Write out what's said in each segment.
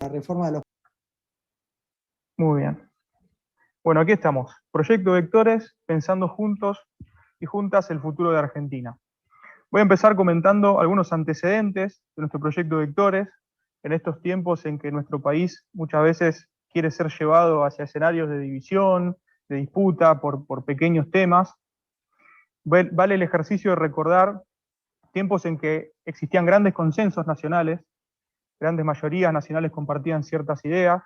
la reforma de los... Muy bien. Bueno, aquí estamos. Proyecto Vectores, pensando juntos y juntas el futuro de Argentina. Voy a empezar comentando algunos antecedentes de nuestro proyecto Vectores en estos tiempos en que nuestro país muchas veces quiere ser llevado hacia escenarios de división, de disputa por pequeños temas. Vale el ejercicio de recordar tiempos en que existían grandes consensos nacionales, grandes mayorías nacionales compartían ciertas ideas,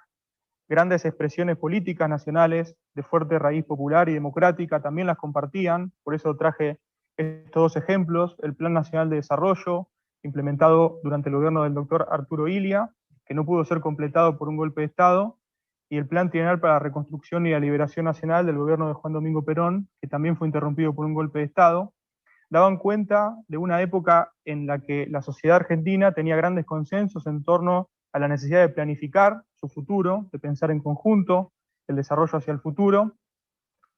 grandes expresiones políticas nacionales de fuerte raíz popular y democrática también las compartían, por eso traje estos dos ejemplos: el Plan Nacional de Desarrollo, implementado durante el gobierno del doctor Arturo Illia, que no pudo ser completado por un golpe de Estado, y el Plan Trienal para la Reconstrucción y la Liberación Nacional del gobierno de Juan Domingo Perón, que también fue interrumpido por un golpe de Estado. Daban cuenta de una época en la que la sociedad argentina tenía grandes consensos en torno a la necesidad de planificar su futuro, de pensar en conjunto el desarrollo hacia el futuro,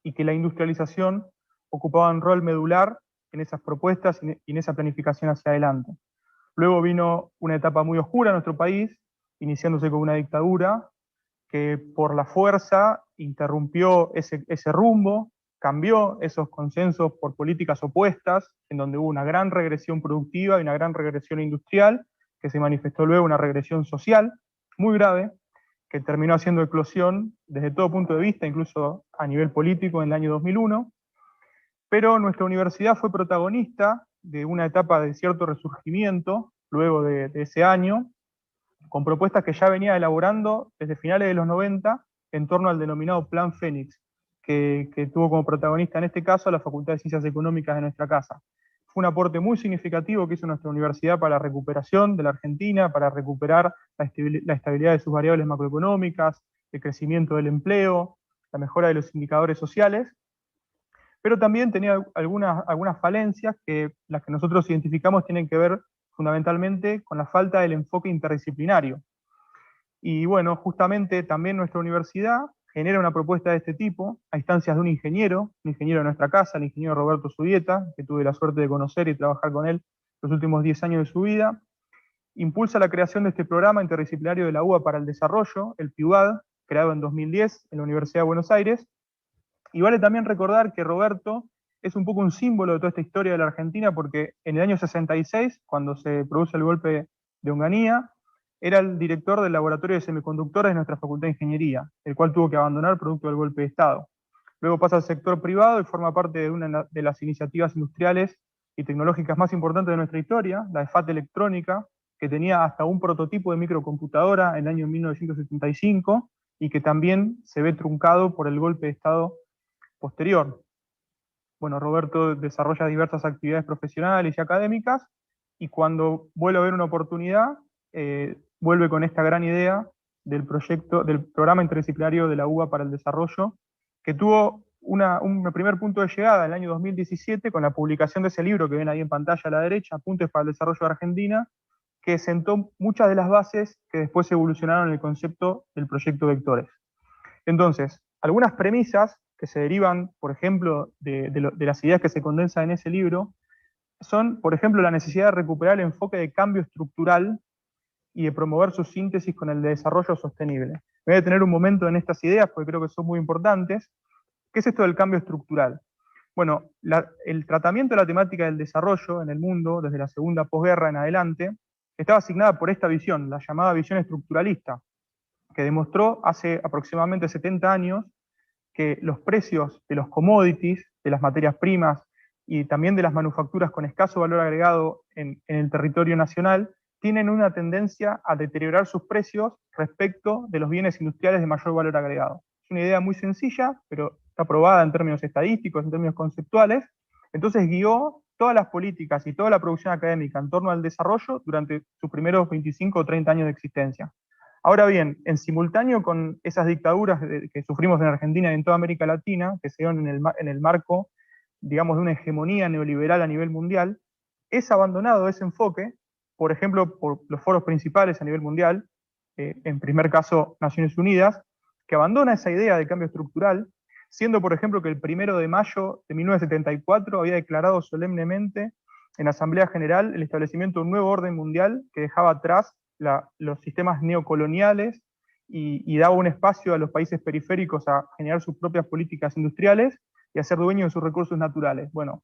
y que la industrialización ocupaba un rol medular en esas propuestas y en esa planificación hacia adelante. Luego vino una etapa muy oscura en nuestro país, iniciándose con una dictadura que por la fuerza interrumpió ese rumbo, cambió esos consensos por políticas opuestas, en donde hubo una gran regresión productiva y una gran regresión industrial, que se manifestó luego una regresión social muy grave, que terminó haciendo eclosión desde todo punto de vista, incluso a nivel político, en el año 2001. Pero nuestra universidad fue protagonista de una etapa de cierto resurgimiento luego de ese año, con propuestas que ya venía elaborando desde finales de los 90 en torno al denominado Plan Fénix, que tuvo como protagonista en este caso la Facultad de Ciencias Económicas de nuestra casa. Fue un aporte muy significativo que hizo nuestra universidad para la recuperación de la Argentina, para recuperar la estabilidad de sus variables macroeconómicas, el crecimiento del empleo, la mejora de los indicadores sociales, pero también tenía algunas falencias que las que nosotros identificamos tienen que ver fundamentalmente con la falta del enfoque interdisciplinario. Y bueno, justamente también nuestra universidad genera una propuesta de este tipo a instancias de un ingeniero de nuestra casa, el ingeniero Roberto Subieta, que tuve la suerte de conocer y trabajar con él los últimos 10 años de su vida. Impulsa la creación de este programa interdisciplinario de la UBA para el desarrollo, el PIUAD, creado en 2010 en la Universidad de Buenos Aires. Y vale también recordar que Roberto es un poco un símbolo de toda esta historia de la Argentina, porque en el año 66, cuando se produce el golpe de Onganía, era el director del laboratorio de semiconductores de nuestra Facultad de Ingeniería, el cual tuvo que abandonar producto del golpe de Estado. Luego pasa al sector privado y forma parte de una de las iniciativas industriales y tecnológicas más importantes de nuestra historia, la de FAT Electrónica, que tenía hasta un prototipo de microcomputadora en el año 1975 y que también se ve truncado por el golpe de Estado posterior. Bueno, Roberto desarrolla diversas actividades profesionales y académicas, y cuando vuelve a ver una oportunidad, vuelve con esta gran idea del proyecto, del programa interdisciplinario de la UBA para el desarrollo, que tuvo un primer punto de llegada en el año 2017 con la publicación de ese libro que ven ahí en pantalla a la derecha, Apuntes para el Desarrollo de Argentina, que sentó muchas de las bases que después evolucionaron en el concepto del proyecto Vectores. Entonces, algunas premisas que se derivan, por ejemplo, de las ideas que se condensan en ese libro, son, por ejemplo, la necesidad de recuperar el enfoque de cambio estructural y de promover su síntesis con el de desarrollo sostenible. Me voy a detener un momento en estas ideas porque creo que son muy importantes. ¿Qué es esto del cambio estructural? Bueno, el tratamiento de la temática del desarrollo en el mundo, desde la segunda posguerra en adelante, estaba asignada por esta visión, la llamada visión estructuralista, que demostró hace aproximadamente 70 años que los precios de los commodities, de las materias primas y también de las manufacturas con escaso valor agregado en el territorio nacional, tienen una tendencia a deteriorar sus precios respecto de los bienes industriales de mayor valor agregado. Es una idea muy sencilla, pero está probada en términos estadísticos, en términos conceptuales. Entonces guió todas las políticas y toda la producción académica en torno al desarrollo durante sus primeros 25 o 30 años de existencia. Ahora bien, en simultáneo con esas dictaduras que sufrimos en Argentina y en toda América Latina, que se dieron en el marco, digamos, de una hegemonía neoliberal a nivel mundial, es abandonado ese enfoque, por ejemplo, por los foros principales a nivel mundial, en primer caso Naciones Unidas, que abandona esa idea de cambio estructural, siendo, por ejemplo, que el 1 de mayo de 1974 había declarado solemnemente en la Asamblea General el establecimiento de un nuevo orden mundial que dejaba atrás los sistemas neocoloniales y daba un espacio a los países periféricos a generar sus propias políticas industriales y a ser dueños de sus recursos naturales. Bueno,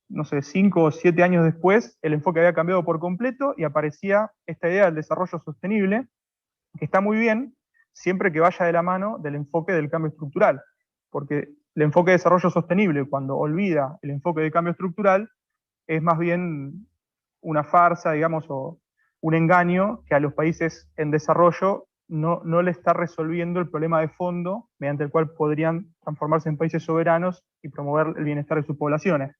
no sé, 5 o 7 años después, el enfoque había cambiado por completo y aparecía esta idea del desarrollo sostenible, que está muy bien, siempre que vaya de la mano del enfoque del cambio estructural, porque el enfoque de desarrollo sostenible, cuando olvida el enfoque de cambio estructural, es más bien una farsa, digamos, o un engaño que a los países en desarrollo no le está resolviendo el problema de fondo mediante el cual podrían transformarse en países soberanos y promover el bienestar de sus poblaciones.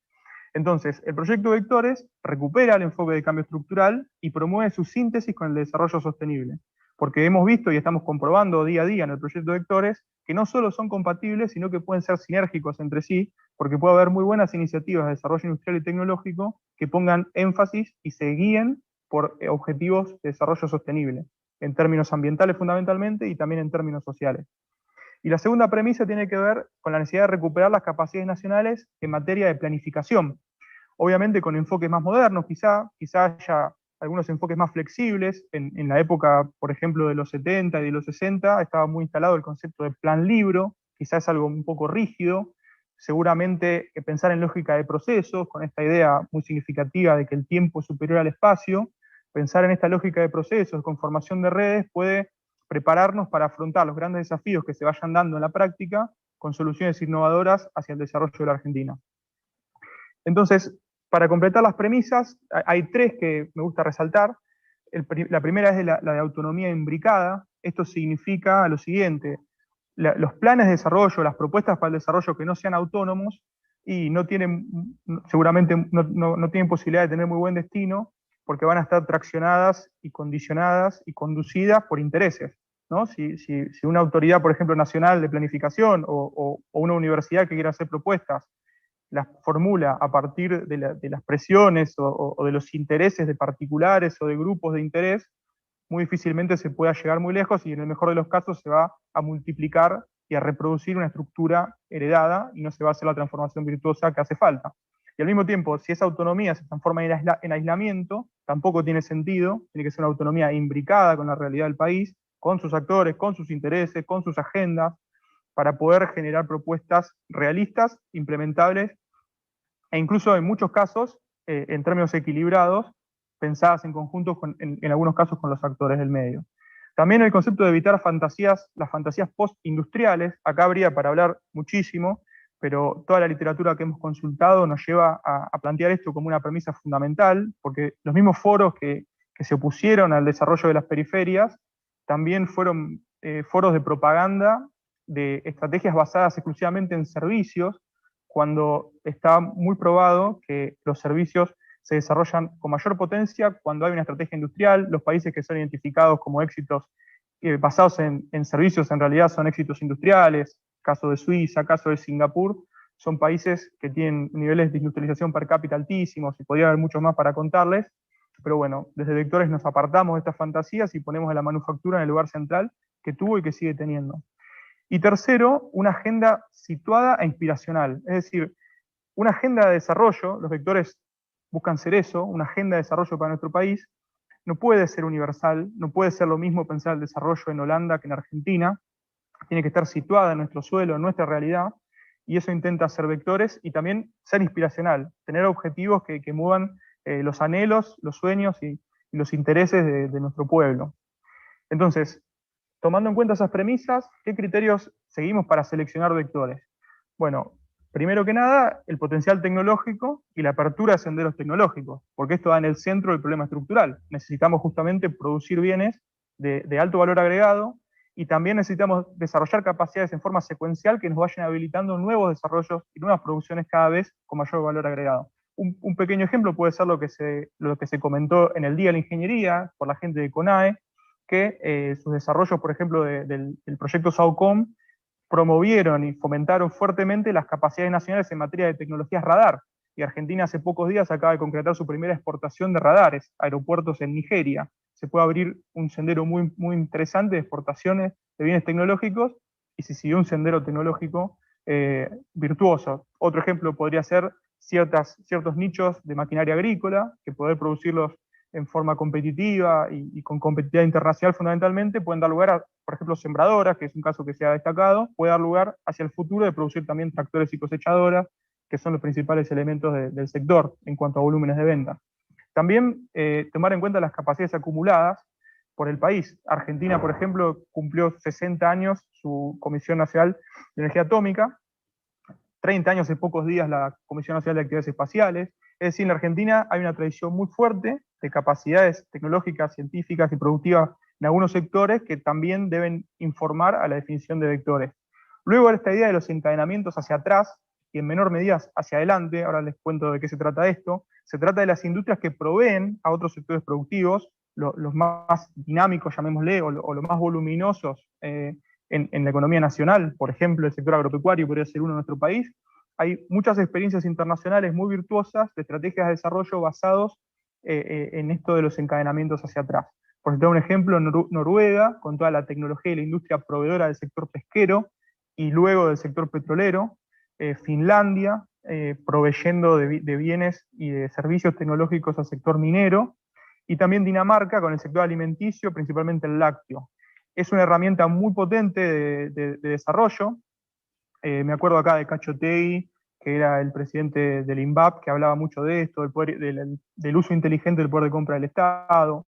Entonces, el proyecto Vectores recupera el enfoque de cambio estructural y promueve su síntesis con el desarrollo sostenible. Porque hemos visto y estamos comprobando día a día en el proyecto Vectores que no solo son compatibles, sino que pueden ser sinérgicos entre sí, porque puede haber muy buenas iniciativas de desarrollo industrial y tecnológico que pongan énfasis y se guíen por objetivos de desarrollo sostenible, en términos ambientales fundamentalmente y también en términos sociales. Y la segunda premisa tiene que ver con la necesidad de recuperar las capacidades nacionales en materia de planificación. Obviamente con enfoques más modernos, quizá haya algunos enfoques más flexibles. En la época, por ejemplo, de los 70 y de los 60, estaba muy instalado el concepto de plan libro, quizás es algo un poco rígido. Seguramente pensar en lógica de procesos, con esta idea muy significativa de que el tiempo es superior al espacio, pensar en esta lógica de procesos, con formación de redes, puede prepararnos para afrontar los grandes desafíos que se vayan dando en la práctica con soluciones innovadoras hacia el desarrollo de la Argentina. Entonces, para completar las premisas, hay tres que me gusta resaltar. La primera es la de autonomía imbricada. Esto significa lo siguiente: los planes de desarrollo, las propuestas para el desarrollo que no sean autónomos y no tienen, seguramente no tienen posibilidad de tener muy buen destino, porque van a estar traccionadas y condicionadas y conducidas por intereses, ¿no? Si una autoridad, por ejemplo, nacional de planificación o una universidad que quiera hacer propuestas las formula a partir de las presiones o de los intereses de particulares o de grupos de interés, muy difícilmente se pueda llegar muy lejos y en el mejor de los casos se va a multiplicar y a reproducir una estructura heredada y no se va a hacer la transformación virtuosa que hace falta. Y al mismo tiempo, si esa autonomía se transforma en aislamiento, tampoco tiene sentido, tiene que ser una autonomía imbricada con la realidad del país, con sus actores, con sus intereses, con sus agendas, para poder generar propuestas realistas, implementables e incluso en muchos casos, en términos equilibrados, pensadas en conjunto en algunos casos con los actores del medio. También el concepto de evitar las fantasías post-industriales, acá habría para hablar muchísimo, pero toda la literatura que hemos consultado nos lleva a plantear esto como una premisa fundamental, porque los mismos foros que se opusieron al desarrollo de las periferias también fueron foros de propaganda de estrategias basadas exclusivamente en servicios, cuando está muy probado que los servicios se desarrollan con mayor potencia cuando hay una estrategia industrial. Los países que son identificados como éxitos basados en servicios en realidad son éxitos industriales. Caso de Suiza, caso de Singapur, son países que tienen niveles de industrialización per cápita altísimos y podría haber muchos más para contarles. Pero bueno, desde Vectores nos apartamos de estas fantasías y ponemos a la manufactura en el lugar central que tuvo y que sigue teniendo. Y tercero, una agenda situada e inspiracional. Es decir, una agenda de desarrollo, los Vectores buscan ser eso, una agenda de desarrollo para nuestro país, no puede ser universal, no puede ser lo mismo pensar el desarrollo en Holanda que en Argentina, tiene que estar situada en nuestro suelo, en nuestra realidad, y eso intenta ser Vectores y también ser inspiracional, tener objetivos que muevan los anhelos, los sueños y los intereses de nuestro pueblo. Entonces, tomando en cuenta esas premisas, ¿qué criterios seguimos para seleccionar Vectores? Bueno, primero que nada, el potencial tecnológico y la apertura de senderos tecnológicos, porque esto da en el centro del problema estructural. Necesitamos justamente producir bienes de alto valor agregado y también necesitamos desarrollar capacidades en forma secuencial que nos vayan habilitando nuevos desarrollos y nuevas producciones cada vez con mayor valor agregado. Un pequeño ejemplo puede ser lo que se comentó en el Día de la Ingeniería por la gente de CONAE, que sus desarrollos, por ejemplo, del proyecto SAOCOM, promovieron y fomentaron fuertemente las capacidades nacionales en materia de tecnologías radar. Y Argentina hace pocos días acaba de concretar su primera exportación de radares a aeropuertos en Nigeria. Se puede abrir un sendero muy, muy interesante de exportaciones de bienes tecnológicos y se siguió un sendero tecnológico virtuoso. Otro ejemplo podría ser ciertos nichos de maquinaria agrícola, que poder producirlos en forma competitiva y con competitividad internacional fundamentalmente, pueden dar lugar a, por ejemplo, sembradoras, que es un caso que se ha destacado, puede dar lugar hacia el futuro de producir también tractores y cosechadoras, que son los principales elementos del sector en cuanto a volúmenes de venta. También tomar en cuenta las capacidades acumuladas por el país. Argentina, por ejemplo, cumplió 60 años su Comisión Nacional de Energía Atómica, 30 años en pocos días la Comisión Nacional de Actividades Espaciales. Es decir, en la Argentina hay una tradición muy fuerte de capacidades tecnológicas, científicas y productivas en algunos sectores que también deben informar a la definición de vectores. Luego de esta idea de los encadenamientos hacia atrás y en menor medida hacia adelante, ahora les cuento de qué se trata esto, se trata de las industrias que proveen a otros sectores productivos, los más dinámicos, llamémosle, o los más voluminosos en la economía nacional, por ejemplo, el sector agropecuario podría ser uno en nuestro país. Hay muchas experiencias internacionales muy virtuosas de estrategias de desarrollo basados en esto de los encadenamientos hacia atrás. Por ejemplo, un ejemplo, Noruega, con toda la tecnología y la industria proveedora del sector pesquero y luego del sector petrolero, Finlandia, proveyendo de bienes y de servicios tecnológicos al sector minero, y también Dinamarca con el sector alimenticio, principalmente el lácteo. Es una herramienta muy potente de desarrollo. Me acuerdo acá de Cacho Tegui, que era el presidente del INVAP, que hablaba mucho de esto, del uso inteligente del poder de compra del Estado.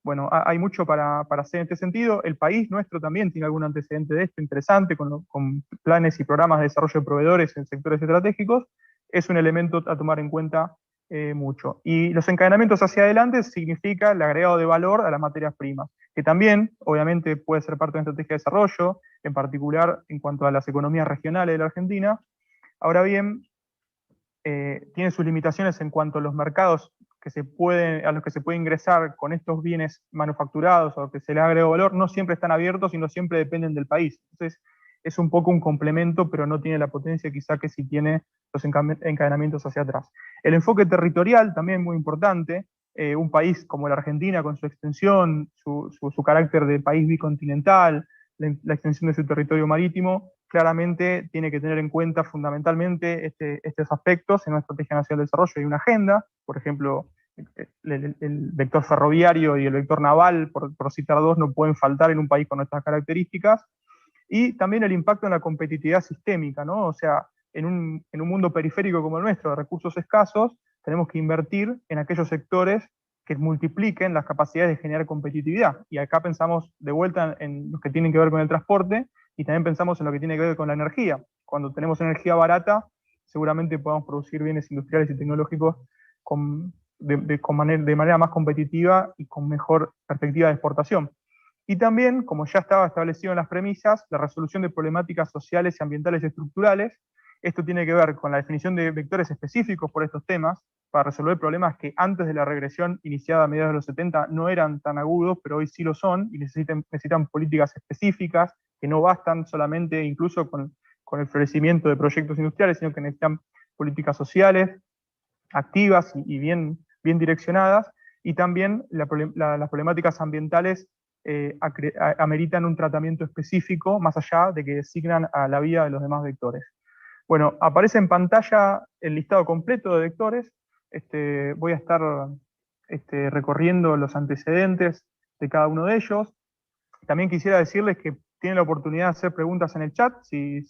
Bueno, hay mucho para hacer en este sentido. El país nuestro también tiene algún antecedente de esto interesante, con planes y programas de desarrollo de proveedores en sectores estratégicos. Es un elemento a tomar en cuenta mucho. Y los encadenamientos hacia adelante significa el agregado de valor a las materias primas, que también, obviamente, puede ser parte de una estrategia de desarrollo, en particular en cuanto a las economías regionales de la Argentina. Ahora bien, tiene sus limitaciones en cuanto a los mercados a los que se puede ingresar con estos bienes manufacturados o que se les agrega valor, no siempre están abiertos y no siempre dependen del país. Entonces, es un poco un complemento, pero no tiene la potencia quizá que sí tiene los encadenamientos hacia atrás. El enfoque territorial también muy importante. Un país como la Argentina, con su extensión, su carácter de país bicontinental, la extensión de su territorio marítimo, claramente tiene que tener en cuenta fundamentalmente estos aspectos en una estrategia nacional de desarrollo y una agenda, por ejemplo, el vector ferroviario y el vector naval, por citar dos, no pueden faltar en un país con nuestras características, y también el impacto en la competitividad sistémica, ¿no? O sea, en un mundo periférico como el nuestro, de recursos escasos, tenemos que invertir en aquellos sectores que multipliquen las capacidades de generar competitividad. Y acá pensamos de vuelta en los que tienen que ver con el transporte, y también pensamos en lo que tiene que ver con la energía. Cuando tenemos energía barata, seguramente podamos producir bienes industriales y tecnológicos de manera más competitiva y con mejor perspectiva de exportación. Y también, como ya estaba establecido en las premisas, la resolución de problemáticas sociales y ambientales estructurales. Esto tiene que ver con la definición de vectores específicos por estos temas, para resolver problemas que antes de la regresión iniciada a mediados de los 70 no eran tan agudos, pero hoy sí lo son, y necesitan políticas específicas que no bastan solamente incluso con el florecimiento de proyectos industriales, sino que necesitan políticas sociales activas y bien direccionadas, y también las problemáticas ambientales ameritan un tratamiento específico más allá de que designan a la vida de los demás vectores. Bueno, aparece en pantalla el listado completo de vectores. Voy a estar recorriendo los antecedentes de cada uno de ellos. También quisiera decirles que tienen la oportunidad de hacer preguntas en el chat, si